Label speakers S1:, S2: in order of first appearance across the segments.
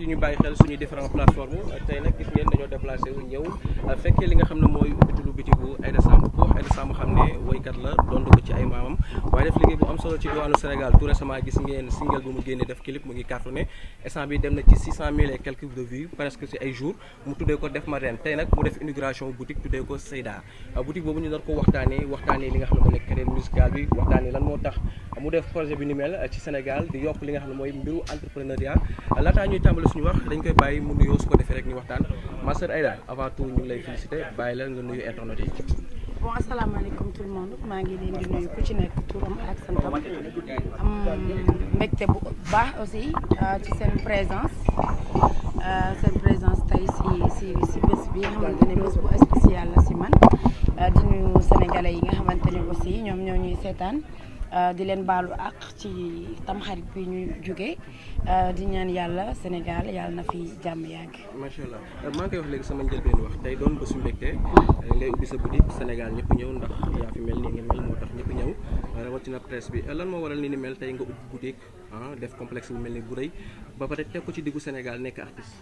S1: ñu bàyyi xel suñuy différentes plateformes tey nag gis ngeen dañoo déplacé wu ñëw fekkee li nga xam ne mooy ubbitulu bitigu Aïda Samb ku wax Aïda Samb xam ne woykat la doon ko ci ay maamam waaye def liggéey bu am solo ci diwaanu Sénégal tout récemment gis ngeen single bu mu génnee def clip mu ngi cartonné instant bi dem na ci 600 000 et quelques de vues presque ci ay jours mu tuddee ko def ma ren tey nag mu def inauguration boutique tuddee ko Seyda boutique boobu ñu doon ko waxtaanee li nga xam ne moo nekk carrière musicale bi waxtaanee lan moo tax mu def projet bi ni mel ci Sénégal di yokk li nga xam ne mooy mbiru entrepreneuriat laataa ñuy tàmbali suñu wax dañ koy bàyyi mu nuyoo su ko defee rek ñu waxtaan ma sœur Aïda avant tout ñu ngi lay féliciter bàyyi la nga nuyu internet yi.
S2: bon asalaamaaleykum tout le monde maa ngi leen di nuyu ku ci nekk turam ak santam am mbégte bu baax aussi ci seen présence tey si bés bi nga xamante ne bés bu spécial la si man di nuyu sénégalais yi nga xamante ne aussi ñoom ñoo ñuy seetaan. di leen baalu ak ci tamxarit bi ñu jógee di ñaan yàlla Sénégal yàlla na fi jàmm yàgg.
S1: macha allah maa ngi koy wax léegi sama njëlbeen wax tey doon bésu mbégte ngay ubbi sa boutique Sénégal ñëpp ñëw ndax yaa fi mel nii nga mel moo tax ñëpp ñëw rawatina presse bi lan moo waral ni mel tey nga ubbi boutique def complexe bu mel ni bu rëy ba pare teg ko ci diggu Sénégal nekk artiste.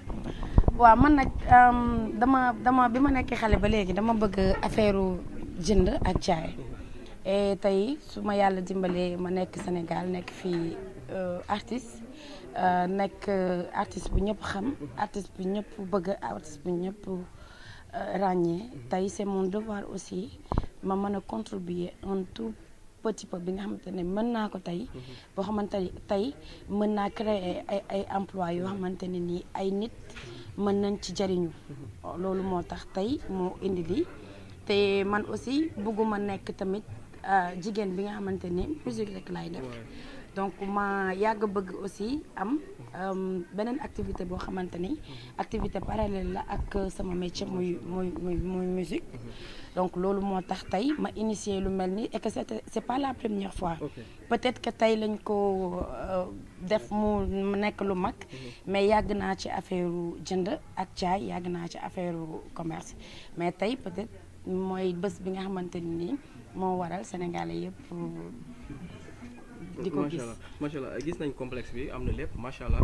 S2: waaw man nag dama bi ma nekkee xale ba léegi dama bëgg affaire jënd ak jaay. et tey su ma yàlla dimbalee ma nekk Sénégal nekk fii artiste nekk artiste bu ñëpp xam artiste bu ñëpp bëgg artiste bu ñëpp ràññee tey c'est mon devoir aussi ma mën a contribuer un tout petit peu bi nga xamante ne mën naa ko tey boo xamante ni tey mën naa créer ay emploi yoo xamante ne nii ay nit mën nañ ci jariñu loolu moo tax tey moo indi lii te man aussi bëgguma nekk tamit jigéen bi nga xamante ni musique rek laay def donc ma yàgg bëgg aussi am beneen activité boo xamante ni activité parallèle la ak sama métier muy musique donc loolu moo tax tey ma initier lu mel ni et que c'est pas la première fois peut-être que tey lañ ko def mu nekk lu mag mais yàgg naa ci affaire jënd ak jaay yàgg naa ci affaire commerce mais tey peut-être mooy bés bi nga xamante ni moo waral Sénégalais yëpp di ko gis.
S1: macha allah gis nañ complexe bi am na lépp macha allah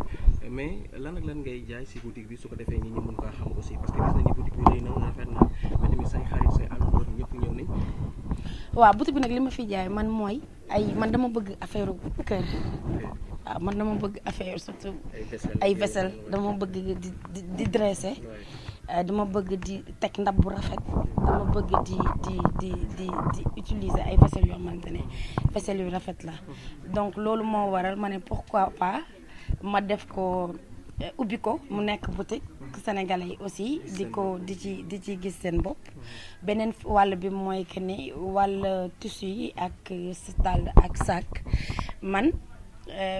S1: mais lan ak lan ngay jaay si boutique bi su ko defee ñi mën kaa xam aussi parce que gis nañ ni boutique bi rëy na rafet na mais tamit say xarit say àndoor ñëpp ñëw nañ.
S2: waaw boutique bi nag li ma fi jaay man mooy man dama bëgg affaire kër. waaw man dama bëgg affaire surtout ay vaisselle dama bëgg di dresser. dama bëgg di teg ndab bu rafet dama bëgg di utiliser ay vaisselle yoo xamante ne vaisselle yu rafet la donc loolu moo waral ma ne pourquoi pas ma def ko ubbi ko mu nekk boutique sénégalais yi aussi di ci gis seen bopp beneen wàll bi mooy que ni wàll tissu yi ak dàll ak sac man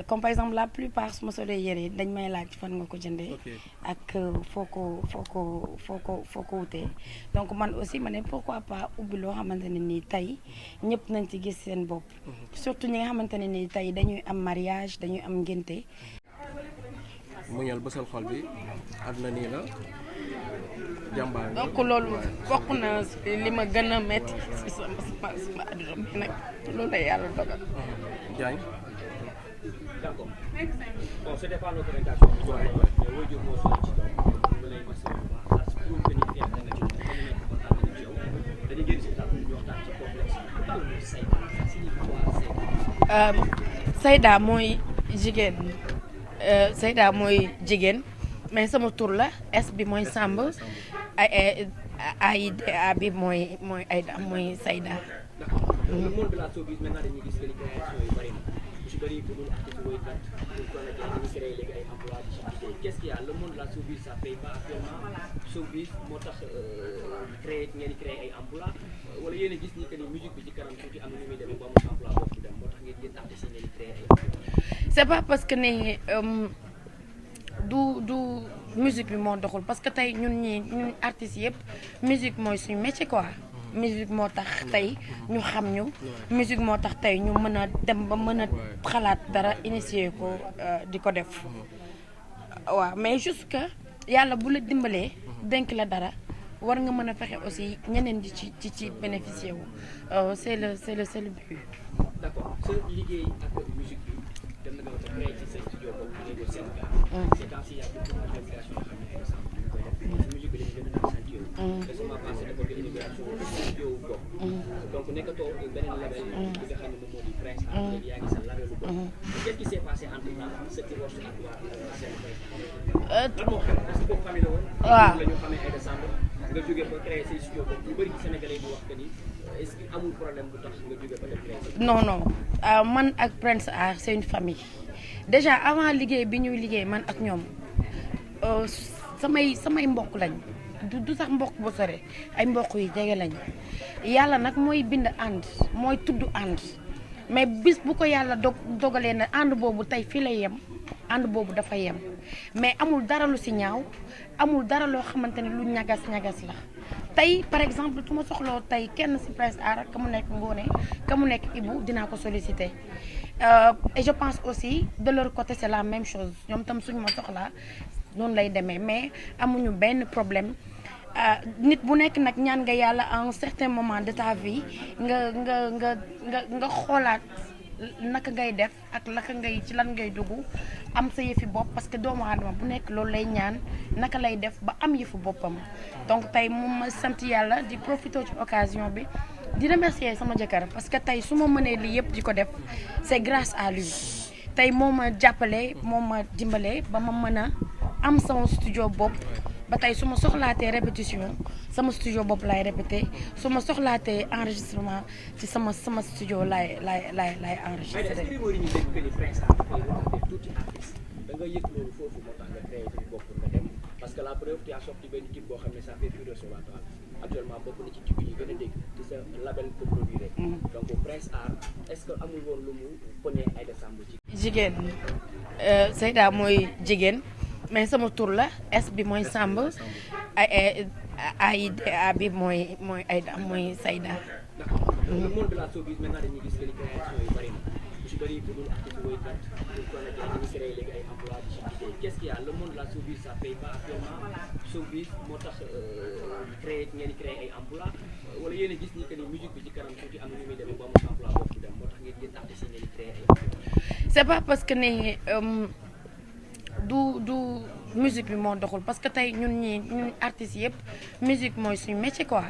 S2: comme par exemple la plupart su ma solee yére dañ may laaj fan nga ko jëndee ak foo ko wutee donc man aussi ma ne pourquoi pas ubbi loo xamante ne nii tey ñëpp nañ ci gis seen bopp surtout ñi nga xamante ne nii tey dañuy am mariage dañuy am ngénte
S1: muñal bësal xol bi àdduna nii la jàmbaar
S2: donc loolu bokk na li ma gën a metti si sama àdduna bi nag loolu la yàlla dogal
S1: Diagne.
S3: D'accord. Bon, c'était pas notre intention. Mais oui, Dieu moo solo ci doom ñu lay mas parce que pour que nit ñi nga ci dañu gën ci tam ñu waxtaan ci complexe
S2: Seyda mooy Seyda mooy jigéen mais sama tur la S bi mooy Samb AIDA bi mooy Aïda mooy Seyda.
S3: Le monde de la showbiz maintenant dañuy gis que les créations yu bari na ci bari bu dul artiste woykat pour ko la dañuy créer léegi ay emploi di ci liggéey qu'est-ce qu'il y a le monde de la showbiz ça paye pas actuellement showbiz moo tax ngeen créer ay emploi wala yéen a gis ni que ni musique bi ci kanam tuuti am na ñu muy demee ba amul emploi boobu dem moo tax ngeen gën artiste ngeen créer ay emploi
S2: c'est pas parce que ne musique bi moo doxul parce que tey ñun artistes yëpp musique mooy suñu métier quoi. musique moo tax tey ñu xam ñu. musique moo tax tey ñu mën a dem ba mën a xalaat dara initier ko di ko def. waaw mais juste que yàlla bu la dimbalee. dénk la dara war nga mën a fexe aussi ñeneen di ci bénéficier wu c'est le but.
S3: d'accord sa liggéey ak musique bi dem na nga créé ci sa studio boobu bu nekkoon Sénégal. ces temps-ci y a beaucoup de manifestations yoo xam ne par exemple ñu koy def. parce que musique bi dañu gën a accentué. récemment passé dafa gën a immigration studio wu bopp. donc nekkatoo beneen label. bi nga xam ne moom moo di Prince Art. léegi yaa ngi sa labelu bopp. qu'est-ce qui s'est passé entre temps ce divorce ak waa seen Prince Art. lan moo xew parce que boobu famille la woon.
S2: waaw
S3: la ñu xamee ay décembre nga jógee ba créé say studio boobu ñu bëri Sénégalais yi di wax que ni est-ce que amul problème bu tax nga jógee ba dem créé.
S2: non man ak Prince Art c'est une famille déjà avant liggéey bi ñuy liggéey man ak ñoom samay mbokk lañ du sax mbokk bu sore ay mbokk yi jege lañ yàlla nag mooy bind ànd mooy tudd ànd mais bis bu ko yàlla dogalee na ànd boobu tey fii lay yem ànd boobu dafa yem mais amul dara lu ci ñaaw amul dara loo xamante ne lu ñagas la tey par exemple su ma soxloo tey kenn ci Prince Art ka mu nekk Ngoné ka mu nekk Ibou dinaa ko solliciter et je pense aussi de leur côté c'est la même chose ñoom tam suñu ma soxlaa noonu lay demee mais amuñu benn problème nit bu nekk nag ñaan nga yàlla à un certain moment de ta vie nga xoolaat naka ngay def ak naka ngay ci lan ngay dugg am sa yëfi bopp parce que doomu aadama bu nekk loolu lay ñaan naka lay def ba am yëfu boppam donc tey moom ma sant yàlla di profiter ci occasion bi di remercier sama jëkkër parce que tey su ma mënee lii yëpp di ko def c'est grâce à lui tey moo ma jàppale moo ma dimbale ba ma mën a am sama studio bopp ba tey su ma soxlaatee répétition sama studio bopp laay répété su ma soxlaatee enregistrement ci sama studio laay enregistré.
S3: est-ce que rumeur yi ñu dégg que ni Prince Art dafay recruter tuuti artiste da nga yëg loolu foofu moo tax nga créé fi bopp nga dem parce que la preuve tu as sorti benn type boo xam ne ça fait fureur sur la toile actuellement bokk na ci type yi gën a dégg ci sa label ko produire donc Prince Art est-ce que amul woon lu mu pone ay décembre ci.
S2: jigéen Seyda mooy jigéen. mais sama tur la S bi mooy Samb AIDA bi mooy Aïda mooy Sayda.
S3: d'accord le monde de la showbiz maintenant dañuy gis que ni création yi bari na bu si bëri bu dul artiste woykat pour comédien ñu ngi créé léegi ay emploi di ci liggéey qu'est-ce qu'il y a le monde de la showbiz ça paye pas actuellement showbiz moo tax ngeen créé ay emploi wala yéen a gis ni que ni musique bi ci kanam tuuti am na ñu muy demee ba amul emploi boobu dem moo tax ngeen gën artistes yi ngeen créé ay emploi.
S2: c'est pas parce que ne du musique bi moo doxul parce que tey ñun artistes yëpp musique mooy suñu métier quoi.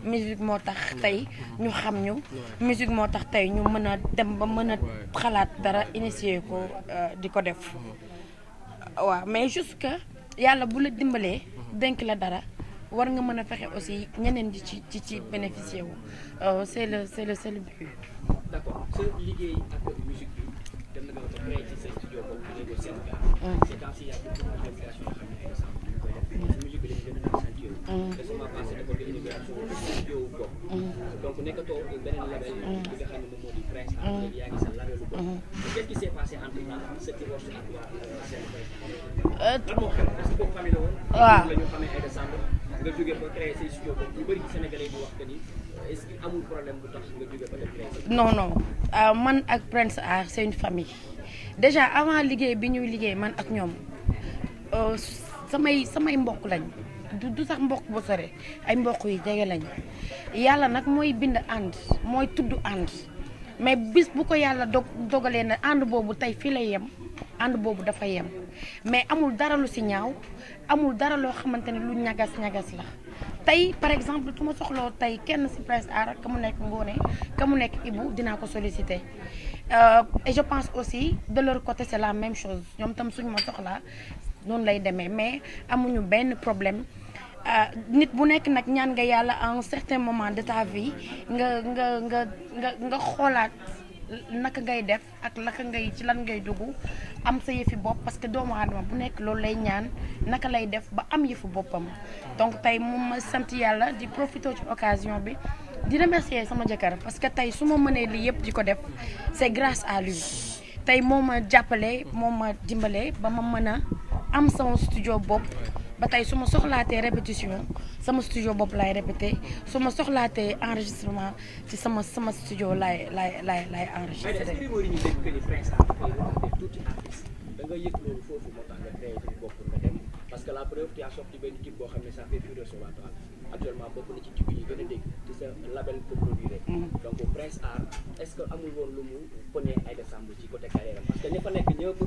S2: musique moo tax tey ñu xam ñu. musique moo tax tey ñu mën a dem ba mën a xalaat dara initier ko di ko def. waaw mais juste que yàlla bu la dimbalee. dénk la dara war nga mën a fexe aussi ñeneen di ci bénéficier wu c'est le but.
S3: d'accord sa liggéey ak musique bi dem na nga créé ci sa studio boobu bu nekkoon Sénégal. ces temps-ci y a beaucoup de manifestations yoo xam ne par exemple ñu koy def. parce que musique bi dañu gën a accentué. récemment passé dafa gën a immigration studio wu bopp. donc nekkatoo beneen label. bi nga xam ne moom moo di Prince Art. léegi yaa ngi sa labelu bopp. qu'est-ce qui s'est passé entre temps ce divorce ak waa seen Prince Art. lan moo xew parce que boobu famille la woon.
S2: waaw
S3: la ñu xamee ay décembre nga jógee ba créé say studio boobu ñu bëri Sénégalais yi di wax que ni est-ce que amul problème bu tax nga jógee ba dem créé.
S2: non man ak Prince Art c'est une famille déjà avant liggéey bi ñuy liggéey man ak ñoom samay mbokk lañ du sax mbokk bu sore ay mbokk yi jege lañ yàlla nag mooy bind ànd mooy tudd ànd mais bis bu ko yàlla dogalee na ànd boobu tey fii lay yem ànd boobu dafa yem mais amul dara lu ci ñaaw amul dara loo xamante ne lu ñagas la tey par exemple su ma soxloo tey kenn ci Prince Art ka mu nekk Ngoné ka mu nekk Ibou dinaa ko solliciter et je pense aussi de leur côté c'est la même chose ñoom tam suñu ma soxlaa noonu lay demee mais amuñu benn problème nit bu nekk nag ñaan nga yàlla à un certain moment de ta vie nga xoolaat naka ngay def ak naka ngay ci lan ngay dugg am sa yëfi bopp parce que doomu aadama bu nekk loolu lay ñaan naka lay def ba am yëfu boppam donc tey moom ma sant yàlla di profiter ci occasion bi di remercier sama jëkkër parce que tey su ma mënee lii yëpp di ko def c'est grâce à lui tey moo ma jàppale moo ma dimbale ba ma mën a am sama studio bopp ba tey su ma soxlaatee répétition sama studio bopp laay répété su ma soxlaatee enregistrement ci sama studio laay enregistré.
S3: est-ce que ñu dégg que ni Prince Art dafay recruter tuuti artiste da nga yëg loolu foofu moo tax nga créé ci bopp nga dem parce que la preuve tu as sorti benn type boo xam ne ça fait fureur sur la toile actuellement bokk na ci type yi gën a dégg ci sa label ko produire donc Prince Art est-ce que amul woon lu mu pënee Aïda Samb ci côté carrière parce que ña fa nekk ñëpp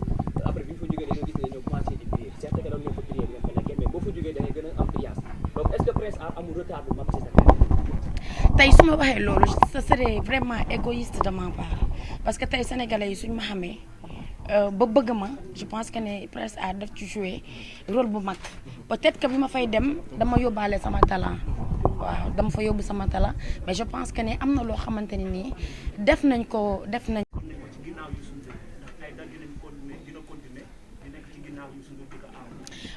S3: après bi ñu fa jógee dañoo gis ne ñoo commencé di briller certes que dañoo ko briller bi nga fa nekkee mais boo fa jógee da ngay gën a am brillance donc est-ce que Prince Art amul retard bu mag ci sa carrière.
S2: tey su ma waxee loolu ce serait vraiment égoïste de ma part parce que tey sénégalais yi suñ ma xamee ba bëgg ma je pense que ne Prince Art daf ci jouer rôle bu mag peut-être que bi ma fay dem dama yóbbaale sama talent waaw dama fa yóbbu sama talent mais je pense que ne am na loo xamante ne nii def nañ ko.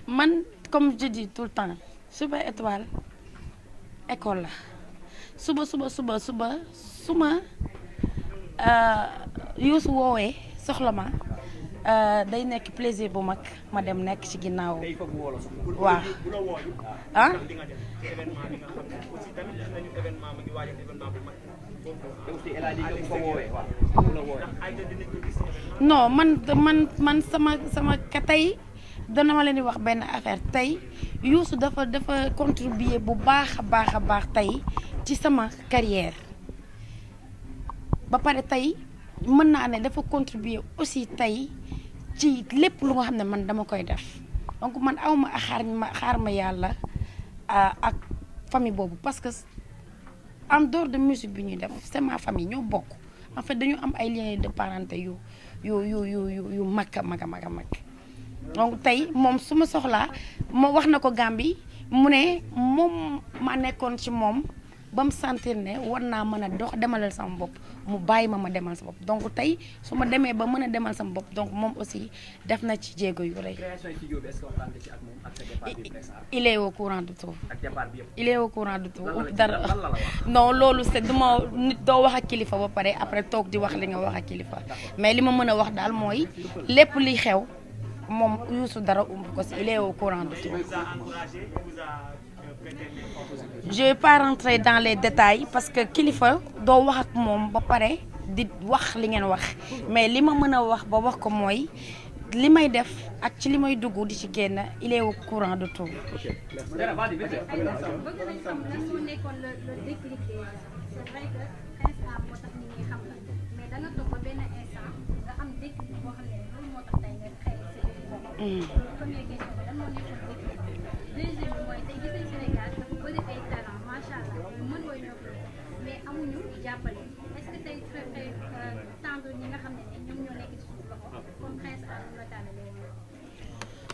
S2: man comme je dis tout le temps Super Étoile école la suba su ma Youssou woowee soxla ma day nekk plaisir bu mag ma dem nekk ci ginnaaw. waaw ah. non man sama ka tey dana ma leen di wax benn affaire tey Youssou dafa contribuer bu baax a baax tey ci sama carrière ba pare tey mën naa ne dafa contribuer aussi tey ci lépp lu nga xam ne man dama koy def donc man awma xaar ma yàlla ak famille boobu parce que en dehors de musique bi ñuy def c'est ma famille ñoo bokk en fait dañu am ay liens de parenté yu mag a mag donc tey moom su ma soxlaa moo wax na ko Gambie mu ne moom ma nekkoon ci moom ba mu sentir ne war naa mën a dox demalal sama bopp mu bàyyi ma demal sama bopp donc tey su ma demee ba mën a demal sama bopp donc moom aussi def na ci jéego yu rëy. il est au courant de tout. il est au courant de tout. dara non loolu c'est duma nit doo wax ak kilifa ba pare après toog di wax li nga wax ak kilifa mais li ma mën a wax daal mooy lépp li xew moom Youssou dara umb ko si il est au courant de tout. je vais pas rentrer dans les détails parce que kilifa doo wax ak moom ba pare di wax li ngeen wax mais li ma mën a wax ba wax ko mooy li may def ak ci li may dugg di ci génn il est au courant de tout.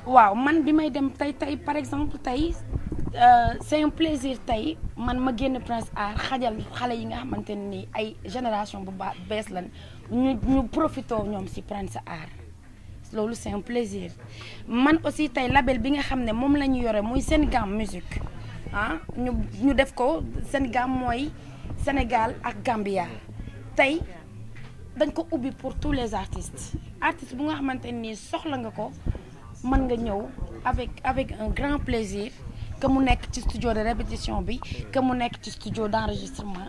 S2: waaw man bi may dem tey par exemple tey c'est un plaisir tey man ma génn Prince Art xajal xale yi nga xamante ne nii ay génération bu bees lan ñu profité ñoom ci Prince Art loolu c'est un plaisir man aussi tey label bi nga xam ne moom la ñu yore muy Sénégal musique ah ñu def ko Sénégal mooy Sénégal ak Gambia tey dañ ko ubbi pour tous les artistes bu nga xamante ne nii soxla nga ko mën nga ñëw avec un grand plaisir que mu nekk ci studio de répétition bi que mu nekk ci studio d'enregistrement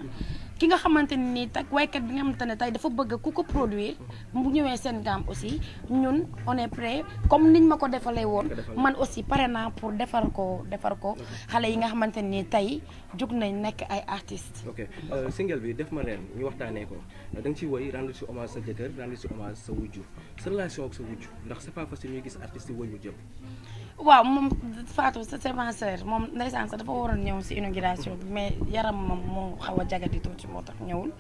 S2: ki nga xamante ne nii tey waykat bi nga xamante ne tey dafa bëgg ku ko produire mu ñëwee seen gaam aussi ñun on est prêt comme niñ ma ko defalee woon man aussi pare naa pour defar ko xale yi nga xamante ne nii tey jug nañ nekk ay artistes.
S1: ok single bi def ma leen ñu waxtaanee ko da nga ciy woy rendre ci hommage sa jëkkër rendre ci hommage sa wujju sa relation ak sa wujju ndax c'est pas facile ñuy gis artistes yi woy wu jëm.
S2: waaw moom Fatou c'est ma sœur moom ndeysaan sax dafa waroon ñëw ci inauguration bi mais yaram moom moo xaw a jagadi tuuti moo tax ñëwul.